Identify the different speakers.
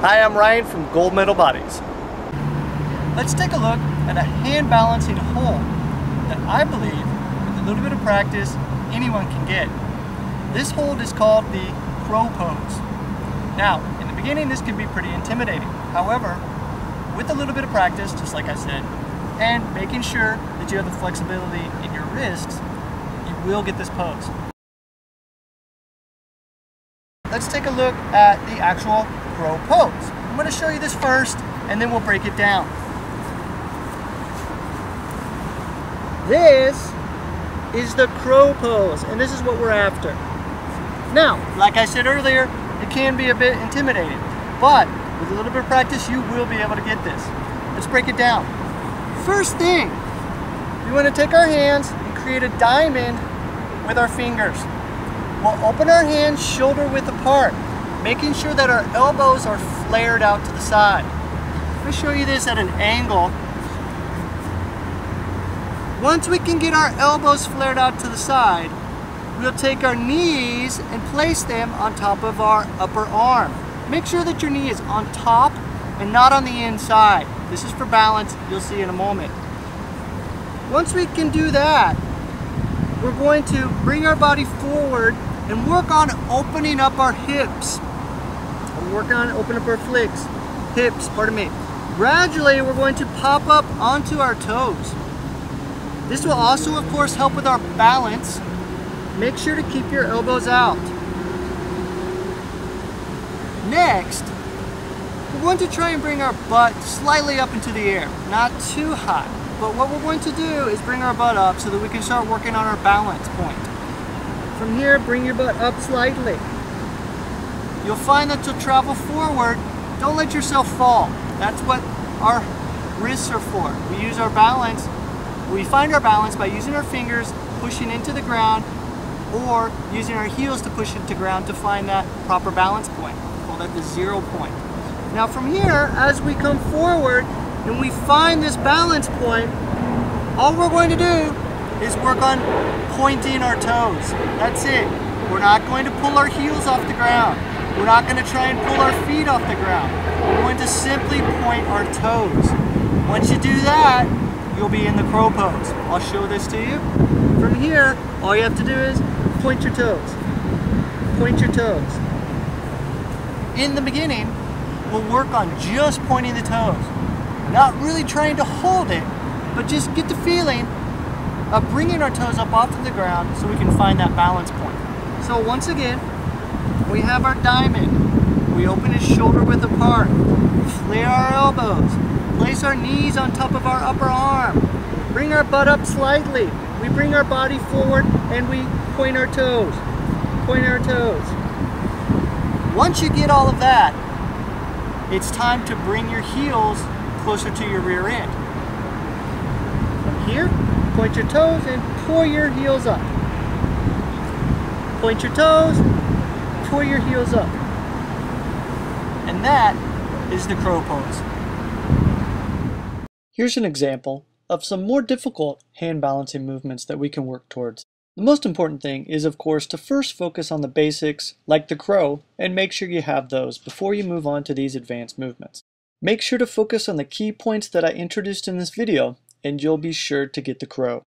Speaker 1: Hi, I'm Ryan from Gold Medal Bodies. Let's take a look at a hand balancing hold that I believe, with a little bit of practice, anyone can get. This hold is called the crow pose. Now, in the beginning, this can be pretty intimidating. However, with a little bit of practice, just like I said, and making sure that you have the flexibility in your wrists, you will get this pose. Let's take a look at the actual crow pose. I'm going to show you this first, and then we'll break it down. This is the crow pose, and this is what we're after. Now, like I said earlier, it can be a bit intimidating, but with a little bit of practice, you will be able to get this. Let's break it down. First thing, we want to take our hands and create a diamond with our fingers. We'll open our hands shoulder width apart, making sure that our elbows are flared out to the side. Let me show you this at an angle. Once we can get our elbows flared out to the side, we'll take our knees and place them on top of our upper arm. Make sure that your knee is on top and not on the inside. This is for balance, you'll see in a moment. Once we can do that, we're going to bring our body forward and work on opening up our hips. Work on opening up our hips, pardon me. Gradually, we're going to pop up onto our toes. This will also, of course, help with our balance. Make sure to keep your elbows out. Next, we're going to try and bring our butt slightly up into the air, not too high. But what we're going to do is bring our butt up so that we can start working on our balance point. From here, bring your butt up slightly. You'll find that to travel forward, don't let yourself fall. That's what our wrists are for. We use our balance. We find our balance by using our fingers, pushing into the ground, or using our heels to push into the ground to find that proper balance point. We call that the 0 point. Now from here, as we come forward and we find this balance point, all we're going to do is work on pointing our toes. That's it. We're not going to pull our heels off the ground. We're not going to try and pull our feet off the ground. We're going to simply point our toes. Once you do that, you'll be in the crow pose. I'll show this to you. From here, all you have to do is point your toes. Point your toes. In the beginning, we'll work on just pointing the toes. Not really trying to hold it, but just get the feeling of bringing our toes up off of the ground so we can find that balance point. So once again, we have our diamond. We open it shoulder width apart. Flare our elbows. Place our knees on top of our upper arm. Bring our butt up slightly. We bring our body forward and we point our toes. Point our toes. Once you get all of that, it's time to bring your heels closer to your rear end. From here, point your toes and pull your heels up. Point your toes, pull your heels up. And that is the crow pose. Here's an example of some more difficult hand balancing movements that we can work towards. The most important thing is, of course, to first focus on the basics, like the crow, and make sure you have those before you move on to these advanced movements. Make sure to focus on the key points that I introduced in this video, and you'll be sure to get the crow.